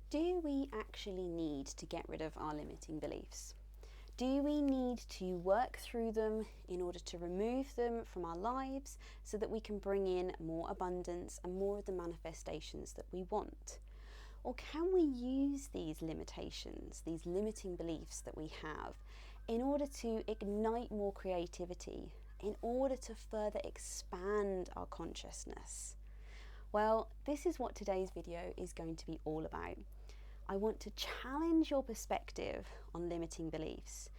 Do we actually need to get rid of our limiting beliefs? Do we need to work through them in order to remove them from our lives so that we can bring in more abundance and more of the manifestations that we want? Or can we use these limitations, these limiting beliefs that we have, in order to ignite more creativity, in order to further expand our consciousness? Well, this is what today's video is going to be all about. I want to challenge your perspective on limiting beliefs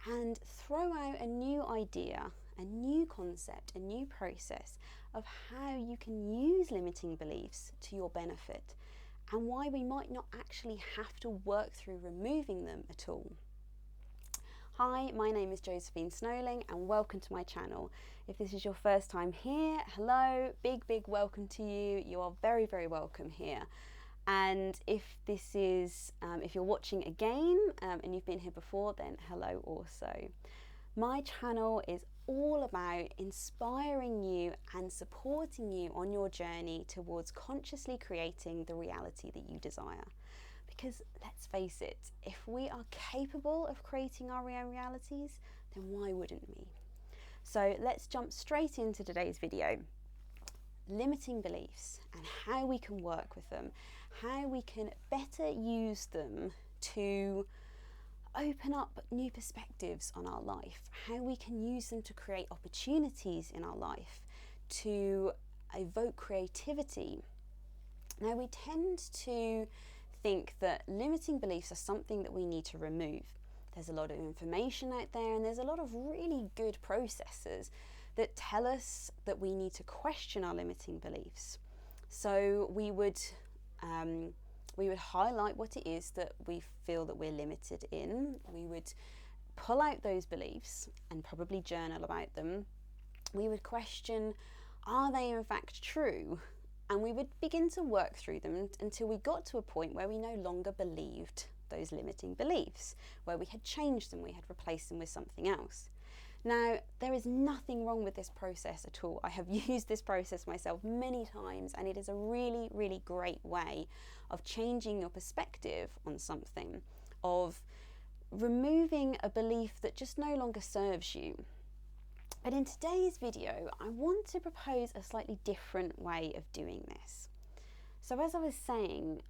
and throw out a new idea, a new concept, a new process of how you can use limiting beliefs to your benefit and why we might not actually have to work through removing them at all. Hi, my name is Josephine Snowling and welcome to my channel. If this is your first time here, hello, big welcome to you. You are very welcome here. And if this is, if you're watching again and you've been here before, then hello also. My channel is all about inspiring you and supporting you on your journey towards consciously creating the reality that you desire. Because let's face it, if we are capable of creating our own realities, then why wouldn't we? So let's jump straight into today's video. Limiting beliefs and how we can work with them, how we can better use them to open up new perspectives on our life, how we can use them to create opportunities in our life, to evoke creativity. Now, we tend to think that limiting beliefs are something that we need to remove. There's a lot of information out there and there's a lot of really good processes that tell us that we need to question our limiting beliefs. So we would highlight what it is that we feel that we're limited in. We would pull out those beliefs and probably journal about them. We would question, are they in fact true? And we would begin to work through them until we got to a point where we no longer believed those limiting beliefs, where we had changed them, we had replaced them with something else. Now, there is nothing wrong with this process at all. I have used this process myself many times and it is a really great way of changing your perspective on something, of removing a belief that just no longer serves you. But in today's video, I want to propose a slightly different way of doing this. So as I was saying,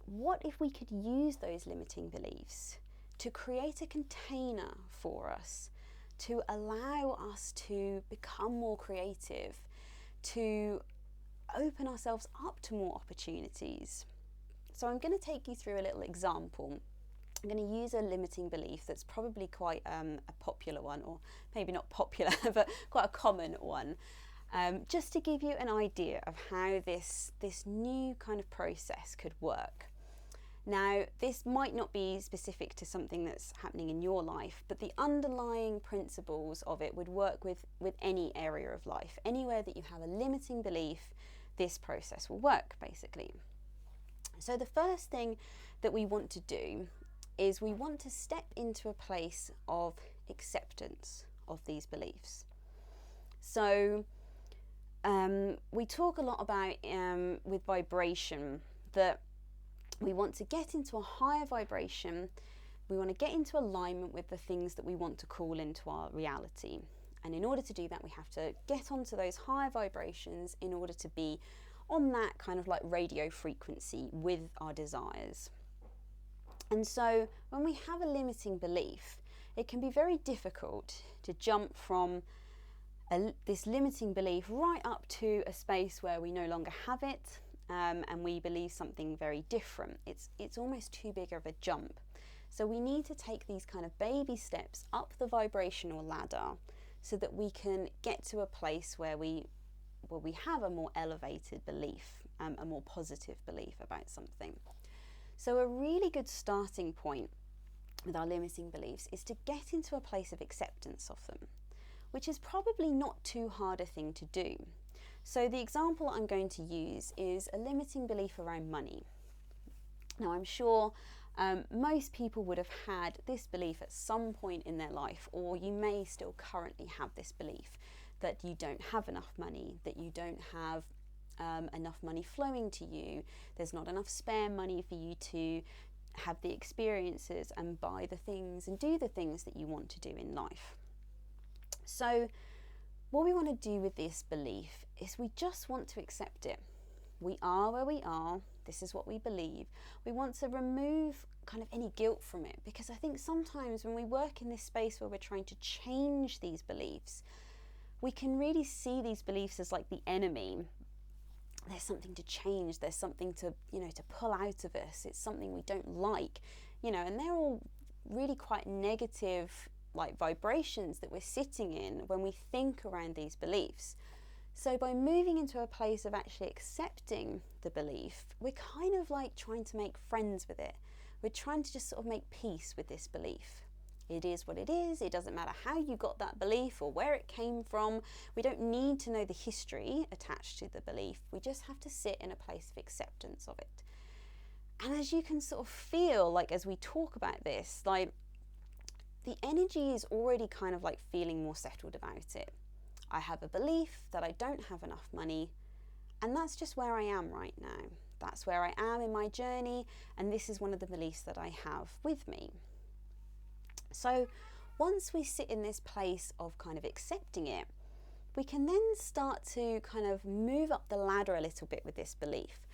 what if we could use those limiting beliefs to create a container for us, to allow us to become more creative, to open ourselves up to more opportunities? So I'm going to take you through a little example. I'm going to use a limiting belief that's probably quite a popular one, or maybe not popular, but quite a common one, just to give you an idea of how this new kind of process could work. Now, this might not be specific to something that's happening in your life, but the underlying principles of it would work with any area of life. Anywhere that you have a limiting belief, this process will work, basically. So the first thing that we want to do is we want to step into a place of acceptance of these beliefs. So we talk a lot about with vibration that we want to get into a higher vibration. We want to get into alignment with the things that we want to call into our reality. And in order to do that, we have to get onto those higher vibrations in order to be on that kind of like radio frequency with our desires. And so when we have a limiting belief, it can be very difficult to jump from this limiting belief right up to a space where we no longer have it, and we believe something very different. It's almost too big of a jump. So we need to take these kind of baby steps up the vibrational ladder so that we can get to a place where we have a more elevated belief, a more positive belief about something. So a really good starting point with our limiting beliefs is to get into a place of acceptance of them, which is probably not too hard a thing to do. So the example I'm going to use is a limiting belief around money. Now, I'm sure most people would have had this belief at some point in their life, or you may still currently have this belief that you don't have enough money, that you don't have enough money flowing to you. There's not enough spare money for you to have the experiences and buy the things and do the things that you want to do in life. So what we want to do with this belief is we just want to accept it. We are where we are. This is what we believe. We want to remove kind of any guilt from it, because I think sometimes when we work in this space where we're trying to change these beliefs, we can really see these beliefs as like the enemy. There's something to change. There's something to, to pull out of us. It's something we don't like, and they're all really quite negative like vibrations that we're sitting in when we think around these beliefs. So by moving into a place of actually accepting the belief, we're kind of like trying to make friends with it. We're trying to just sort of make peace with this belief. It is what it is. It doesn't matter how you got that belief or where it came from. We don't need to know the history attached to the belief. We just have to sit in a place of acceptance of it. And as you can sort of feel, like as we talk about this, like the energy is already kind of like feeling more settled about it. I have a belief that I don't have enough money, and that's just where I am right now. That's where I am in my journey, and this is one of the beliefs that I have with me. So once we sit in this place of kind of accepting it, we can then start to kind of move up the ladder a little bit with this belief,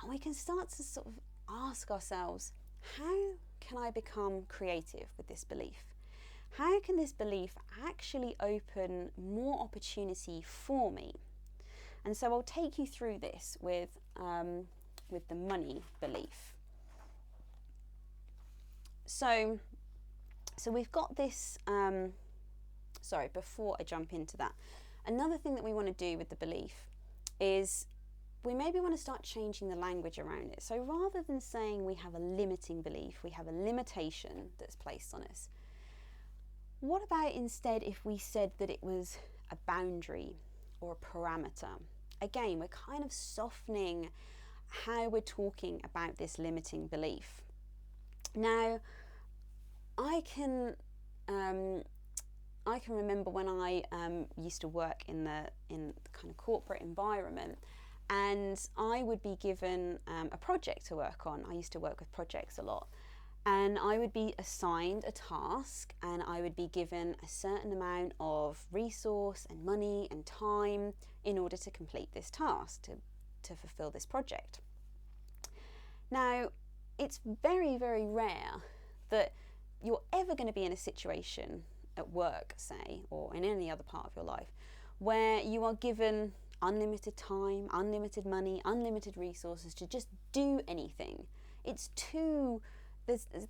and we can start to sort of ask ourselves, how can I become creative with this belief? How can this belief actually open more opportunity for me? And so I'll take you through this with the money belief. So we've got this, before I jump into that, another thing that we want to do with the belief is we maybe want to start changing the language around it. So rather than saying we have a limiting belief, we have a limitation that's placed on us. What about instead if we said that it was a boundary or a parameter? Again, we're kind of softening how we're talking about this limiting belief. Now, I can remember when I used to work in the kind of corporate environment, and I would be given a project to work on. I used to work with projects a lot. And I would be assigned a task, and I would be given a certain amount of resource and money and time in order to complete this task, to fulfill this project. Now, it's very, very rare that you're ever going to be in a situation at work, say, or in any other part of your life, where you are given unlimited time, unlimited money, unlimited resources to just do anything. It's too...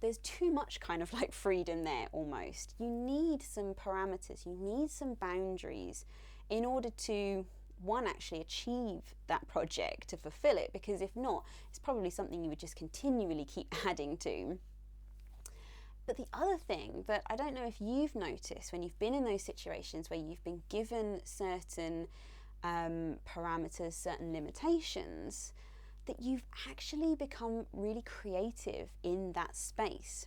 There's too much kind of like freedom there almost. You need some parameters, you need some boundaries in order to, one, actually achieve that project, to fulfill it, because if not, it's probably something you would just continually keep adding to. But the other thing that I don't know if you've noticed when you've been in those situations where you've been given certain parameters, certain limitations, that you've actually become really creative in that space.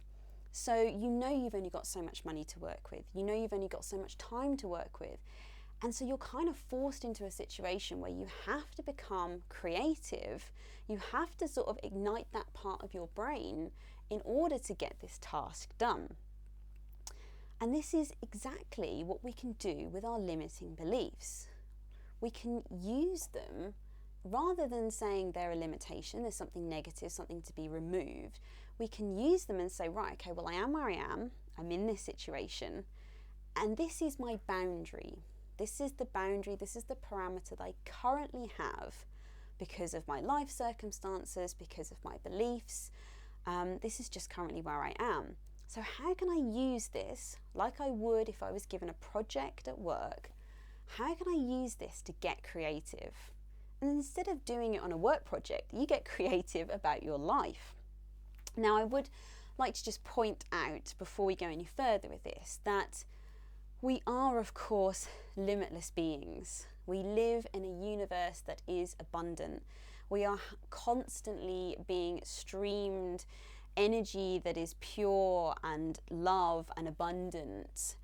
So you've only got so much money to work with, you've only got so much time to work with, and so you're kind of forced into a situation where you have to become creative. You have to sort of ignite that part of your brain in order to get this task done. And this is exactly what we can do with our limiting beliefs. We can use them. Rather than saying they're a limitation, there's something negative, something to be removed, we can use them and say, right, okay, well, I am where I am, I'm in this situation, and this is my boundary. This is the boundary, this is the parameter that I currently have because of my life circumstances, because of my beliefs. This is just currently where I am. So how can I use this like I would if I was given a project at work? How can I use this to get creative? And instead of doing it on a work project, you get creative about your life. Now, I would like to just point out, before we go any further with this, that we are, of course, limitless beings. We live in a universe that is abundant. We are constantly being streamed energy that is pure and love and abundant.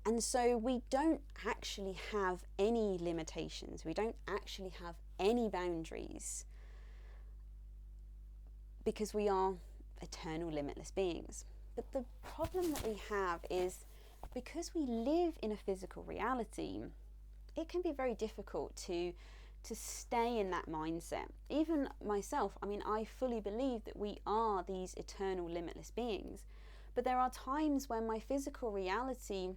And so we don't actually have any limitations. We don't actually have any boundaries because we are eternal, limitless beings. But the problem that we have is because we live in a physical reality, it can be very difficult to stay in that mindset. Even myself, I mean, I fully believe that we are these eternal, limitless beings. But there are times when my physical reality,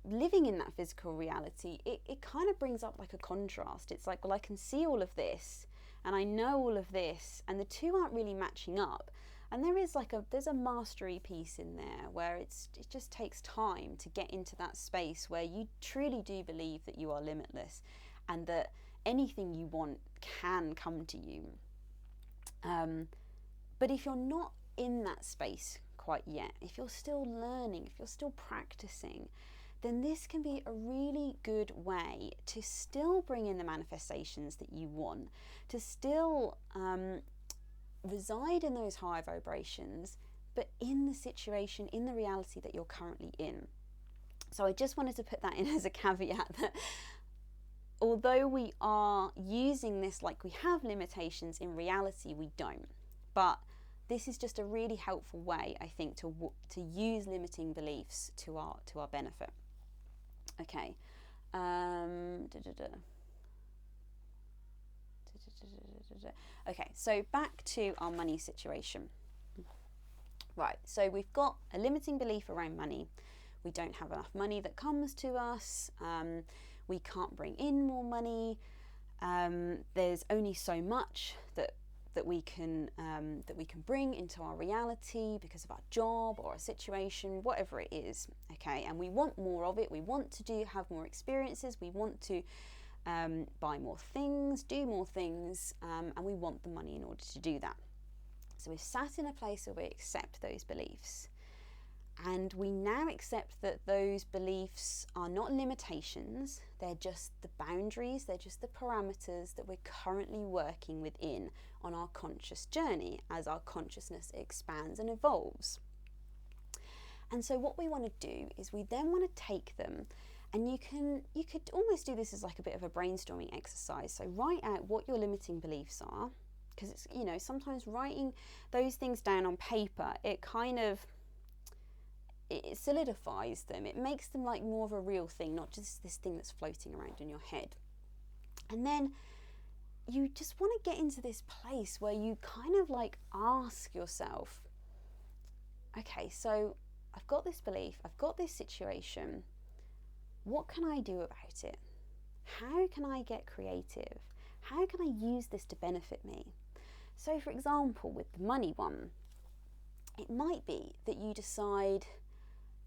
living in that physical reality, it kind of brings up like a contrast. It's like, well, I can see all of this and I know all of this, and the two aren't really matching up. And there's a mastery piece in there where it just takes time to get into that space where you truly do believe that you are limitless and that anything you want can come to you. But if you're not in that space quite yet, if you're still learning, if you're still practicing, then this can be a really good way to still bring in the manifestations that you want, to still reside in those higher vibrations, but in the situation, in the reality that you're currently in. So I just wanted to put that in as a caveat that although we are using this like we have limitations, in reality we don't. But this is just a really helpful way, I think, to use limiting beliefs to our benefit. Okay. Okay, so back to our money situation. Right, so we've got a limiting belief around money. We don't have enough money that comes to us. We can't bring in more money. There's only so much that we can bring into our reality because of our job or a situation, whatever it is. Okay, and we want more of it. We want to have more experiences. We want to buy more things, do more things, and we want the money in order to do that. So we've sat in a place where we accept those beliefs, and we now accept that those beliefs are not limitations, they're just the boundaries, they're just the parameters that we're currently working within on our conscious journey as our consciousness expands and evolves. And so what we want to do is we then want to take them, and you could almost do this as like a bit of a brainstorming exercise. So write out what your limiting beliefs are, because it's, you know, sometimes writing those things down on paper, it solidifies them. It makes them like more of a real thing, not just this thing that's floating around in your head. And then you just want to get into this place where you kind of like ask yourself, okay, so I've got this belief, I've got this situation, what can I do about it? How can I get creative? How can I use this to benefit me? So for example, with the money one, it might be that you decide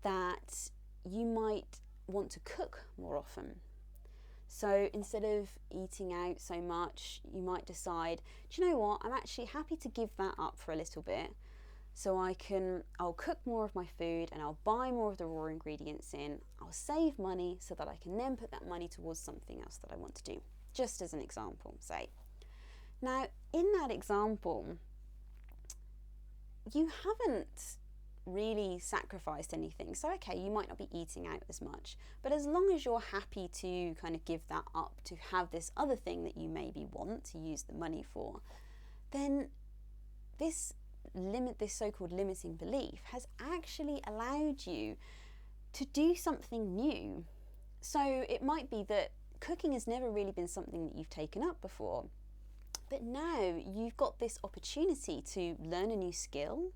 that you might want to cook more often. So instead of eating out so much, you might decide, do you know what, I'm actually happy to give that up for a little bit, so I'll cook more of my food and I'll buy more of the raw ingredients in, I'll save money so that I can then put that money towards something else that I want to do, just as an example, say. Now, in that example, you haven't really sacrificed anything. So okay, you might not be eating out as much, but as long as you're happy to kind of give that up to have this other thing that you maybe want to use the money for, then this so-called limiting belief has actually allowed you to do something new. So it might be that cooking has never really been something that you've taken up before, but now you've got this opportunity to learn a new skill.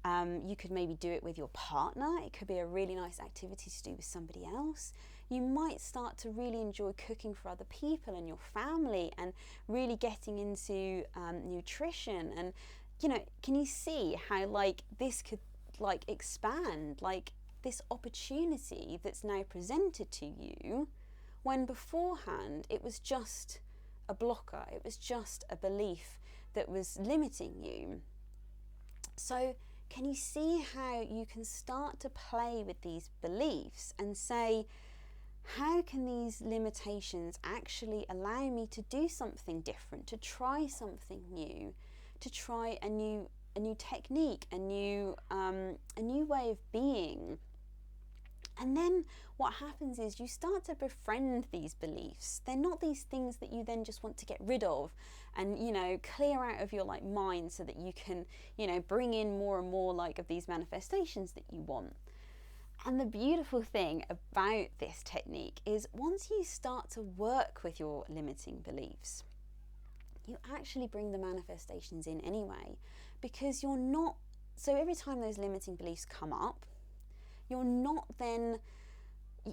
You could maybe do it with your partner. It could be a really nice activity to do with somebody else. You might start to really enjoy cooking for other people and your family, and really getting into nutrition. And you know, can you see how like this could like expand, like this opportunity that's now presented to you, when beforehand it was just a blocker, it was just a belief that was limiting you. So can you see how you can start to play with these beliefs and say, how can these limitations actually allow me to do something different, to try something new, to try a new technique, a new way of being, And then what happens is you start to befriend these beliefs. They're not these things that you then just want to get rid of and, you know, clear out of your like mind so that you can, you know, bring in more and more like of these manifestations that you want. And the beautiful thing about this technique is once you start to work with your limiting beliefs, you actually bring the manifestations in anyway, because you're not, so every time those limiting beliefs come up, you're not then,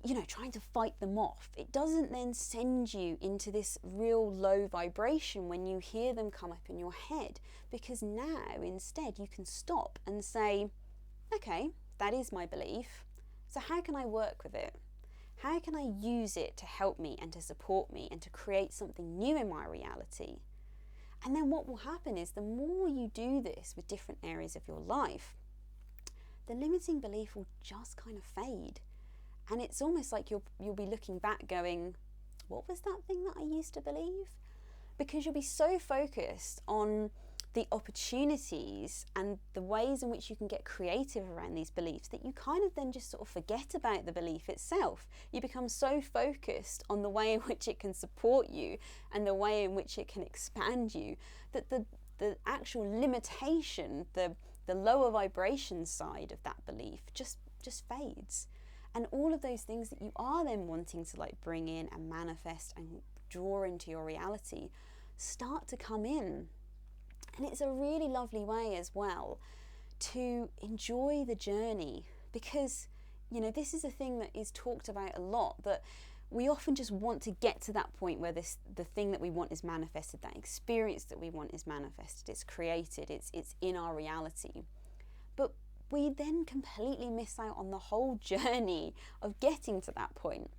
you know, trying to fight them off. It doesn't then send you into this real low vibration when you hear them come up in your head, because now instead you can stop and say, okay, that is my belief. So how can I work with it? How can I use it to help me and to support me and to create something new in my reality? And then what will happen is the more you do this with different areas of your life, the limiting belief will just kind of fade. And it's almost like you'll be looking back going, what was that thing that I used to believe? Because you'll be so focused on the opportunities and the ways in which you can get creative around these beliefs that you kind of then just sort of forget about the belief itself. You become so focused on the way in which it can support you and the way in which it can expand you that the actual limitation, the lower vibration side of that belief just fades. And all of those things that you are then wanting to like bring in and manifest and draw into your reality start to come in. And it's a really lovely way as well to enjoy the journey, because, you know, this is a thing that is talked about a lot, that we often just want to get to that point where the thing that we want is manifested, that experience that we want is manifested, it's created, it's in our reality. But we then completely miss out on the whole journey of getting to that point.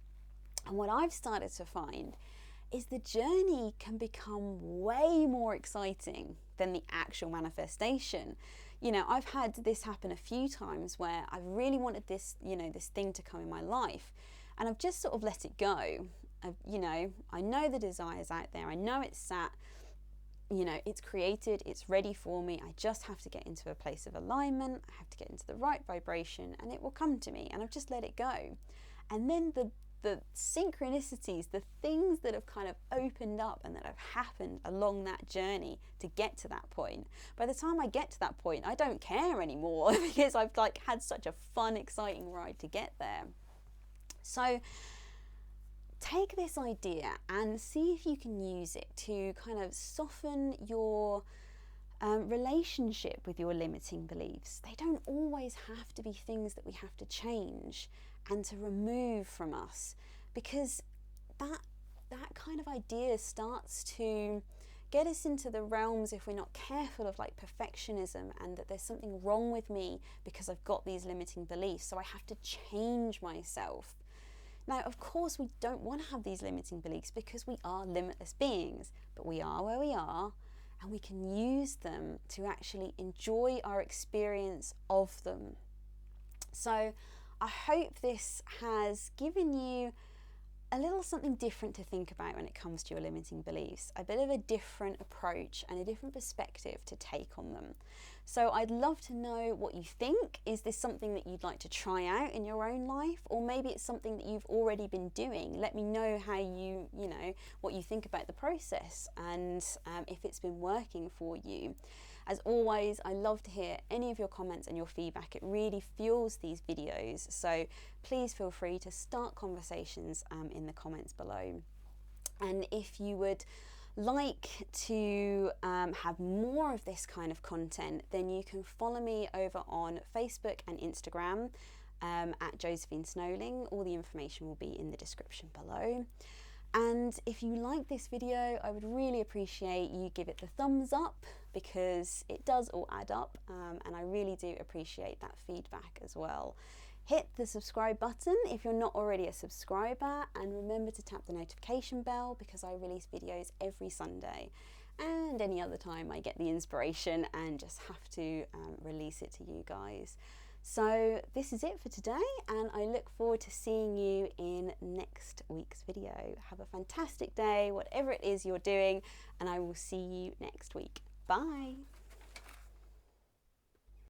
And what I've started to find is the journey can become way more exciting than the actual manifestation. You know, I've had this happen a few times where I've really wanted this, you know, this thing to come in my life, and I've just sort of let it go. You know, I know the desire's out there, I know it's sat, you know, it's created, it's ready for me. I just have to get into a place of alignment, I have to get into the right vibration, and it will come to me, and I've just let it go. And then the synchronicities, the things that have kind of opened up and that have happened along that journey to get to that point. By the time I get to that point, I don't care anymore because I've like had such a fun, exciting ride to get there. So take this idea and see if you can use it to kind of soften your relationship with your limiting beliefs. They don't always have to be things that we have to change and to remove from us, because that kind of idea starts to get us into the realms, if we're not careful, of like perfectionism, and that there's something wrong with me because I've got these limiting beliefs, so I have to change myself. Now, of course, we don't want to have these limiting beliefs because we are limitless beings, but we are where we are, and we can use them to actually enjoy our experience of them. So I hope this has given you a little something different to think about when it comes to your limiting beliefs, a bit of a different approach and a different perspective to take on them. So I'd love to know what you think. Is this something that you'd like to try out in your own life? Or maybe it's something that you've already been doing. Let me know how you know, what you think about the process, and if it's been working for you. As always, I love to hear any of your comments and your feedback. It really fuels these videos. So please feel free to start conversations in the comments below. And if you would like to have more of this kind of content, then you can follow me over on Facebook and Instagram at Josephine Snowling. All the information will be in the description below. And if you like this video, I would really appreciate you give it the thumbs up, because it does all add up, and I really do appreciate that feedback as well. Hit the subscribe button if you're not already a subscriber, and remember to tap the notification bell, because I release videos every Sunday and any other time I get the inspiration and just have to release it to you guys. So this is it for today, and I look forward to seeing you in next week's video. Have a fantastic day, whatever it is you're doing, and I will see you next week. Bye.